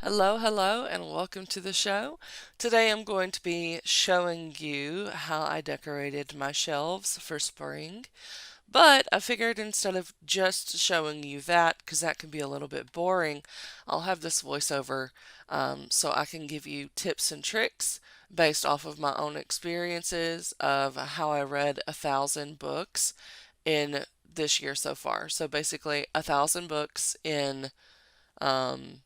Hello, and welcome to the show. Today I'm going to be showing you how I decorated my shelves for spring. But I figured instead of just showing you that, because that can be a little bit boring, I'll have this voiceover so I can give you tips and tricks based off of my own experiences of how I read 1,000 books in this year so far. So basically, 1,000 books in um,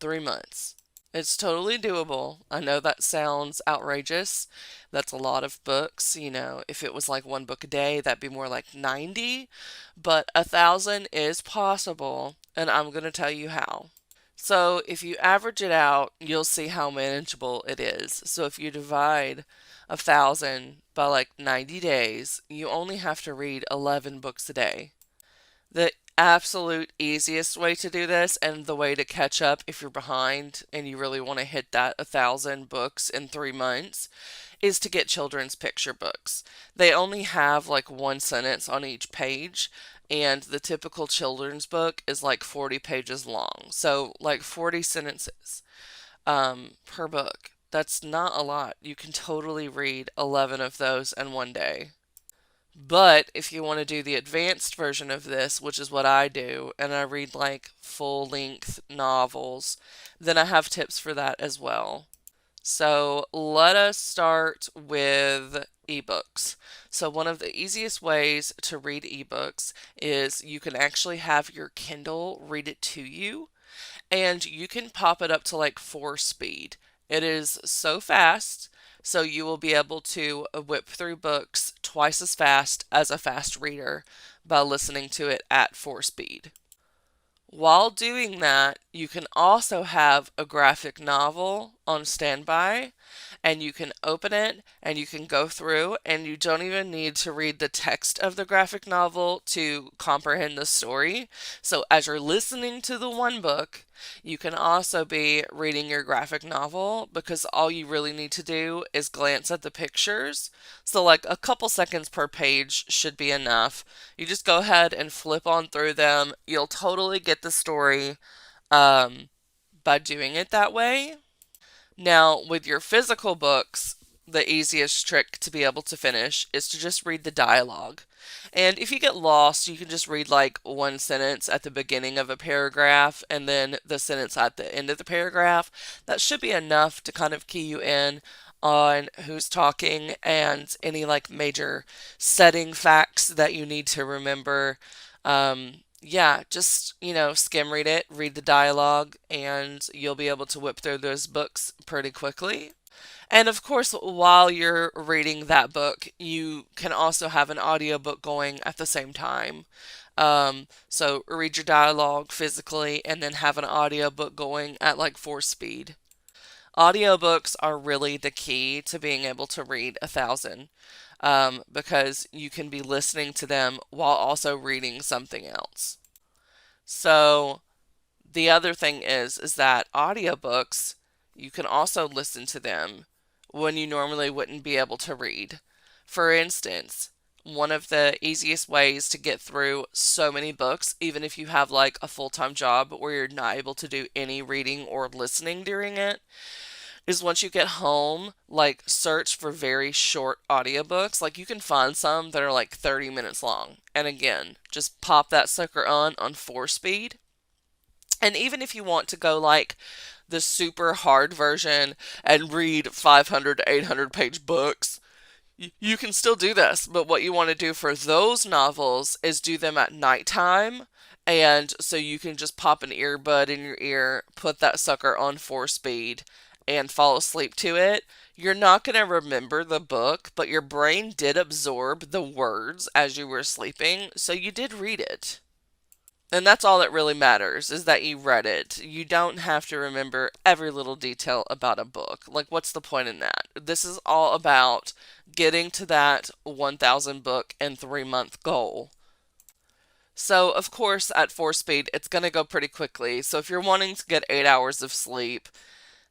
3 months. It's totally doable. I know that sounds outrageous. That's a lot of books. If it was like one book a day, that'd be more like 90. But 1,000 is possible, and I'm going to tell you how. So if you average it out, you'll see how manageable it is. So if you divide 1,000 by like 90 days, you only have to read 11 books a day. The absolute easiest way to do this and the way to catch up if you're behind and you really want to hit that 1,000 books in 3 months is to get children's picture books. They only have like one sentence on each page, and the typical children's book is like 40 pages long. So, like 40 sentences per book. That's not a lot. You can totally read 11 of those in one day. But if you want to do the advanced version of this, which is what I do, and I read like full length novels, then I have tips for that as well. So let us start with ebooks. So, one of the easiest ways to read ebooks is you can actually have your Kindle read it to you, and you can pop it up to like 4 speed. It is so fast, so you will be able to whip through books twice as fast as a fast reader by listening to it at 4 speed. While doing that, you can also have a graphic novel on standby, and you can open it and you can go through, and you don't even need to read the text of the graphic novel to comprehend the story. So, as you're listening to the one book, you can also be reading your graphic novel because all you really need to do is glance at the pictures. So, like a couple seconds per page should be enough. You just go ahead and flip on through them. You'll totally get the story um, by doing it that way. Now, with your physical books, the easiest trick to be able to finish is to just read the dialogue. And if you get lost, you can just read like one sentence at the beginning of a paragraph and then the sentence at the end of the paragraph. That should be enough to kind of key you in on who's talking and any like major setting facts that you need to remember. Yeah, just, skim read it, read the dialogue, and you'll be able to whip through those books pretty quickly. And of course, while you're reading that book, you can also have an audiobook going at the same time. So read your dialogue physically and then have an audiobook going at like 4 speed. Audiobooks are really the key to being able to read 1,000 because you can be listening to them while also reading something else. So the other thing is that audiobooks, you can also listen to them when you normally wouldn't be able to read. For instance, one of the easiest ways to get through so many books, even if you have like a full time job where you're not able to do any reading or listening during it, is once you get home, like search for very short audiobooks. Like you can find some that are like 30 minutes long. And again, just pop that sucker on 4 speed. And even if you want to go like the super hard version and read 500 to 800 page books, you can still do this. But what you want to do for those novels is do them at nighttime. And so you can just pop an earbud in your ear, put that sucker on 4 speed, and fall asleep to it. You're not going to remember the book, but your brain did absorb the words as you were sleeping, so you did read it. And that's all that really matters is that you read it. You don't have to remember every little detail about a book. Like, what's the point in that? This is all about getting to that 1,000 book and 3 month goal. So, of course, at 4 speed, it's going to go pretty quickly. So, if you're wanting to get 8 hours of sleep,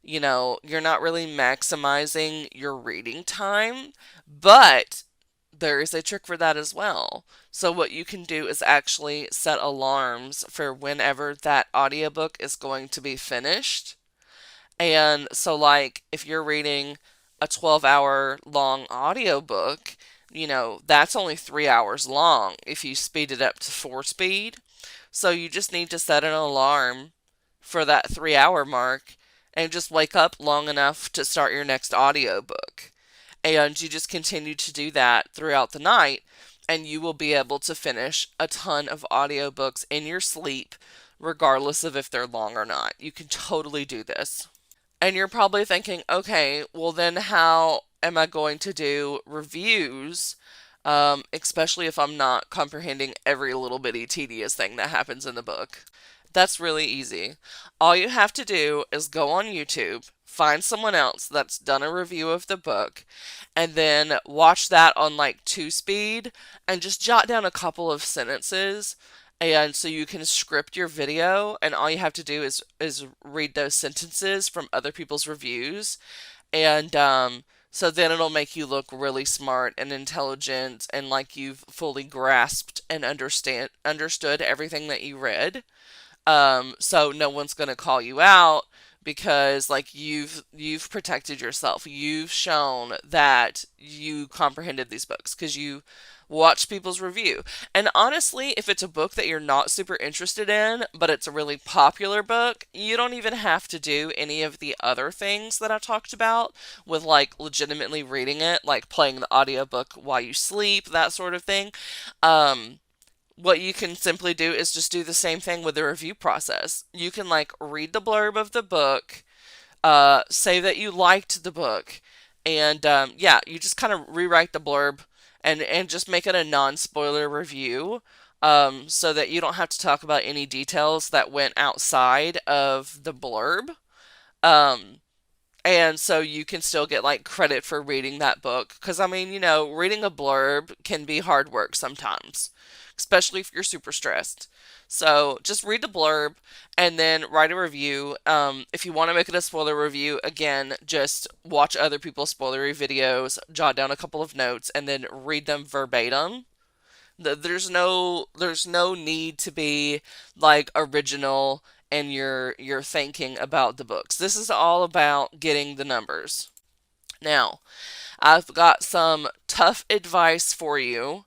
you're not really maximizing your reading time, but there is a trick for that as well. So what you can do is actually set alarms for whenever that audiobook is going to be finished. And so, like, if you're reading a 12-hour long audiobook, that's only 3 hours long if you speed it up to 4 speed. So you just need to set an alarm for that 3 hour mark and just wake up long enough to start your next audiobook. And you just continue to do that throughout the night, and you will be able to finish a ton of audiobooks in your sleep, regardless of if they're long or not. You can totally do this. And you're probably thinking, okay, well, then how am I going to do reviews, especially if I'm not comprehending every little bitty tedious thing that happens in the book? That's really easy. All you have to do is go on YouTube, find someone else that's done a review of the book, and then watch that on like 2 speed and just jot down a couple of sentences. And so you can script your video, and all you have to do is read those sentences from other people's reviews. And so then it'll make you look really smart and intelligent and like you've fully grasped and understood everything that you read. So no one's going to call you out because like you've protected yourself. You've shown that you comprehended these books because you watch people's review. And honestly, if it's a book that you're not super interested in, but it's a really popular book, you don't even have to do any of the other things that I talked about with like legitimately reading it, like playing the audiobook while you sleep, that sort of thing. What you can simply do is just do the same thing with the review process. You can like read the blurb of the book, say that you liked the book, and yeah, you just kind of rewrite the blurb and just make it a non-spoiler review, so that you don't have to talk about any details that went outside of the blurb. Um, and so you can still get like credit for reading that book. Because, I mean, reading a blurb can be hard work sometimes, especially if you're super stressed. So just read the blurb and then write a review. If you want to make it a spoiler review, again, just watch other people's spoilery videos, jot down a couple of notes, and then read them verbatim. There's no need to be like original and you're thinking about the books. This is all about getting the numbers. Now, I've got some tough advice for you,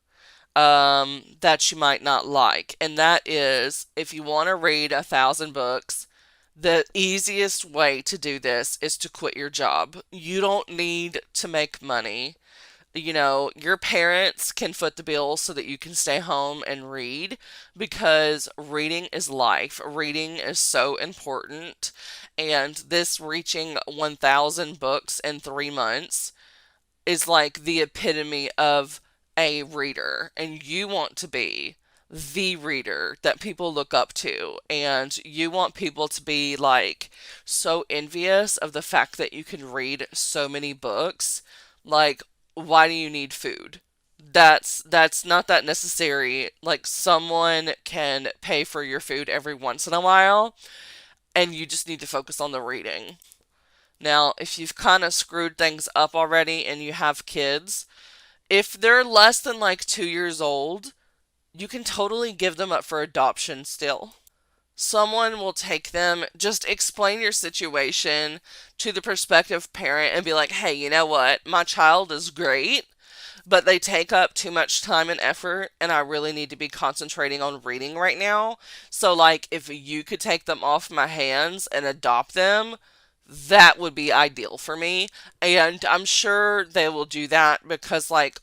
that you might not like, and that is if you want to read 1,000 books, the easiest way to do this is to quit your job. You don't need to make money. Your parents can foot the bill so that you can stay home and read because reading is life. Reading is so important. And this reaching 1,000 books in 3 months is like the epitome of a reader. And you want to be the reader that people look up to. And you want people to be like so envious of the fact that you can read so many books. Like, why do you need food? That's not that necessary. Like someone can pay for your food every once in a while, and you just need to focus on the reading. Now, if you've kind of screwed things up already and you have kids, if they're less than like 2 years old, you can totally give them up for adoption still. Someone will take them, just explain your situation to the prospective parent and be like, hey, you know what? My child is great, but they take up too much time and effort, and I really need to be concentrating on reading right now. So, like, if you could take them off my hands and adopt them, that would be ideal for me. And I'm sure they will do that because, like,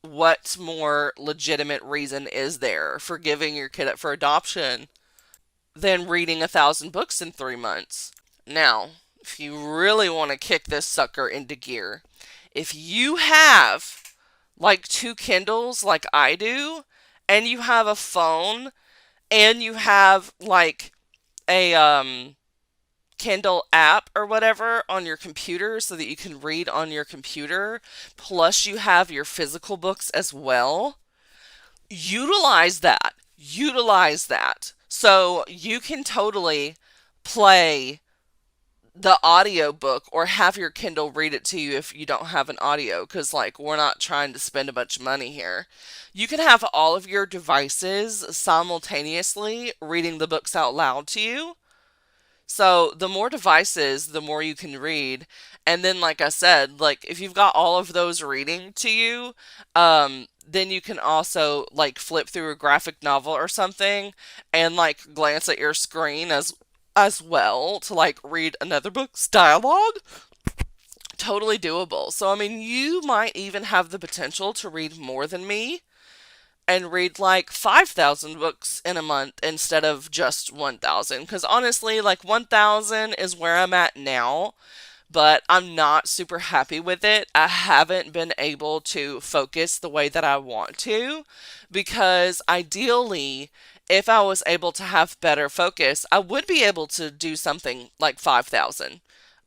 what more legitimate reason is there for giving your kid up for adoption than reading 1,000 books in 3 months? Now, if you really want to kick this sucker into gear, if you have like 2 Kindles like I do, and you have a phone, and you have like a Kindle app or whatever on your computer so that you can read on your computer, plus you have your physical books as well, utilize that. Utilize that. So you can totally play the audio book or have your Kindle read it to you if you don't have an audio, because like we're not trying to spend a bunch of money here. You can have all of your devices simultaneously reading the books out loud to you. So the more devices, the more you can read. And then, like I said, like if you've got all of those reading to you, then you can also like flip through a graphic novel or something and like glance at your screen as well to like read another book's dialogue. Totally doable. So I mean, you might even have the potential to read more than me and read like 5,000 books in a month instead of just 1,000. Because honestly, like 1,000 is where I'm at now, but I'm not super happy with it. I haven't been able to focus the way that I want to because ideally, if I was able to have better focus, I would be able to do something like 5,000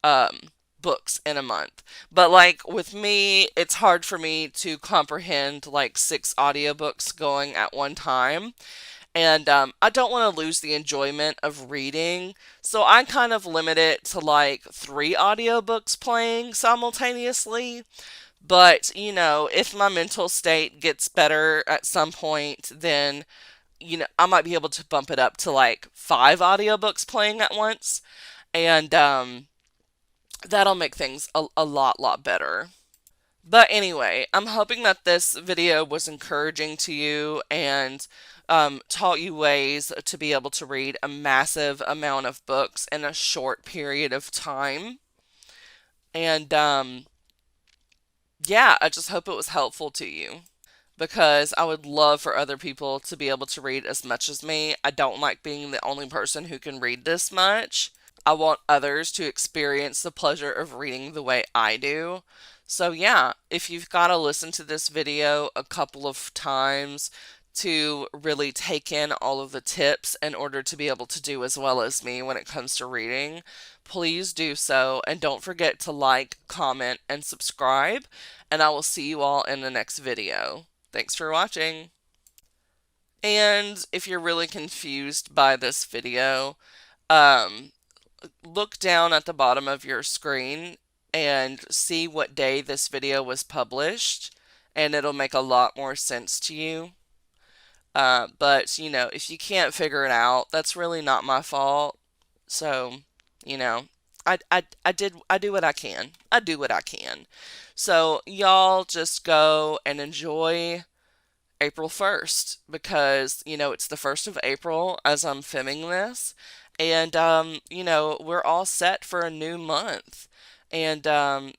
um, books in a month. But like with me, it's hard for me to comprehend like six audiobooks going at one time. And I don't want to lose the enjoyment of reading, so I kind of limit it to like three audiobooks playing simultaneously. But, if my mental state gets better at some point, then, I might be able to bump it up to like five audiobooks playing at once. And that'll make things a lot better. But anyway, I'm hoping that this video was encouraging to you and taught you ways to be able to read a massive amount of books in a short period of time. And yeah, I just hope it was helpful to you because I would love for other people to be able to read as much as me. I don't like being the only person who can read this much. I want others to experience the pleasure of reading the way I do. So yeah, if you've got to listen to this video a couple of times to really take in all of the tips in order to be able to do as well as me when it comes to reading, please do so. And don't forget to like, comment, and subscribe. And I will see you all in the next video. Thanks for watching. And if you're really confused by this video, um, look down at the bottom of your screen and see what day this video was published, and it'll make a lot more sense to you. But, if you can't figure it out, that's really not my fault. So, you know, I do what I can. I do what I can. So, y'all just go and enjoy April 1st because, it's the 1st of April as I'm filming this. And, we're all set for a new month. And,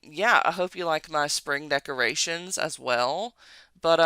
yeah, I hope you like my spring decorations as well. But,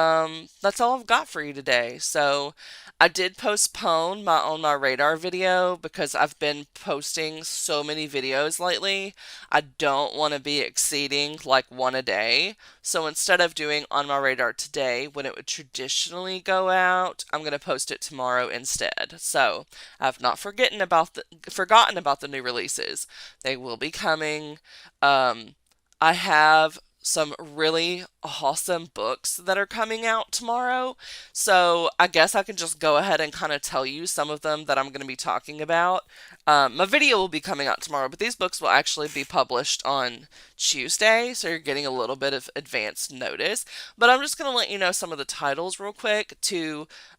that's all I've got for you today. So, I did postpone my On My Radar video because I've been posting so many videos lately. I don't want to be exceeding like one a day. So instead of doing On My Radar today, when it would traditionally go out, I'm going to post it tomorrow instead. So I've not forgotten about the new releases. They will be coming. I have some really awesome books that are coming out tomorrow. So I guess I can just go ahead and kind of tell you some of them that I'm going to be talking about. My video will be coming out tomorrow, but these books will actually be published on Tuesday, so you're getting a little bit of advance notice. But I'm just going to let you know some of the titles real quick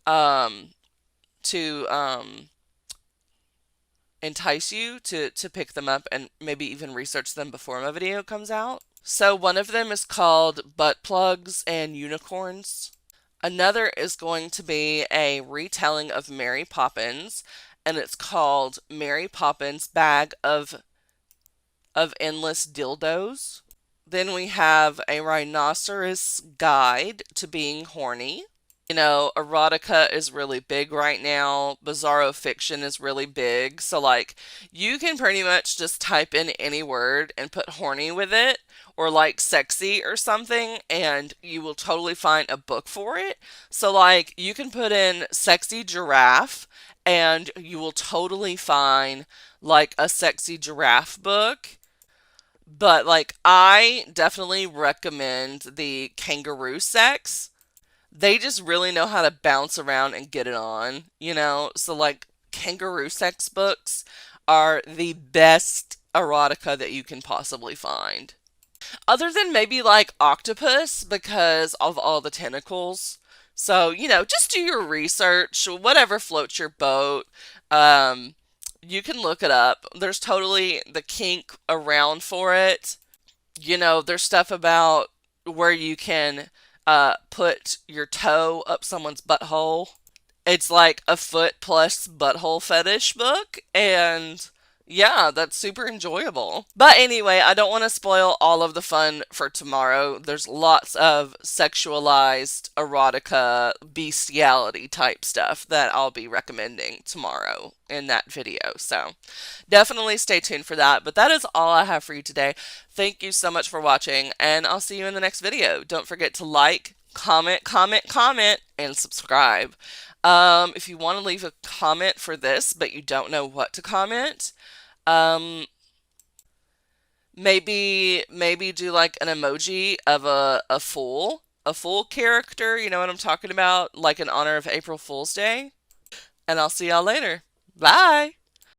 um, to entice you to pick them up and maybe even research them before my video comes out. So one of them is called Butt Plugs and Unicorns. Another is going to be a retelling of Mary Poppins, and it's called Mary Poppins Bag of Endless Dildos. Then we have A Rhinoceros Guide to Being Horny. Erotica is really big right now. Bizarro fiction is really big. So, like, you can pretty much just type in any word and put horny with it, or like sexy or something, and you will totally find a book for it. So, like, you can put in sexy giraffe, and you will totally find like a sexy giraffe book. But, like, I definitely recommend the kangaroo sex. They just really know how to bounce around and get it on, So, like, kangaroo sex books are the best erotica that you can possibly find. Other than maybe like octopus because of all the tentacles. So, just do your research, whatever floats your boat. Um, You can look it up. There's totally the kink around for it. There's stuff about where you can put your toe up someone's butthole. It's like a foot plus butthole fetish book, and yeah, that's super enjoyable. But anyway, I don't want to spoil all of the fun for tomorrow. There's lots of sexualized erotica, bestiality type stuff that I'll be recommending tomorrow in that video. So definitely stay tuned for that. But that is all I have for you today. Thank you so much for watching, and I'll see you in the next video. Don't forget to like, comment, and subscribe. If you want to leave a comment for this, but you don't know what to comment, um, maybe do like an emoji of a fool character. You know what I'm talking about, like in honor of April Fool's Day. And I'll see y'all later. Bye.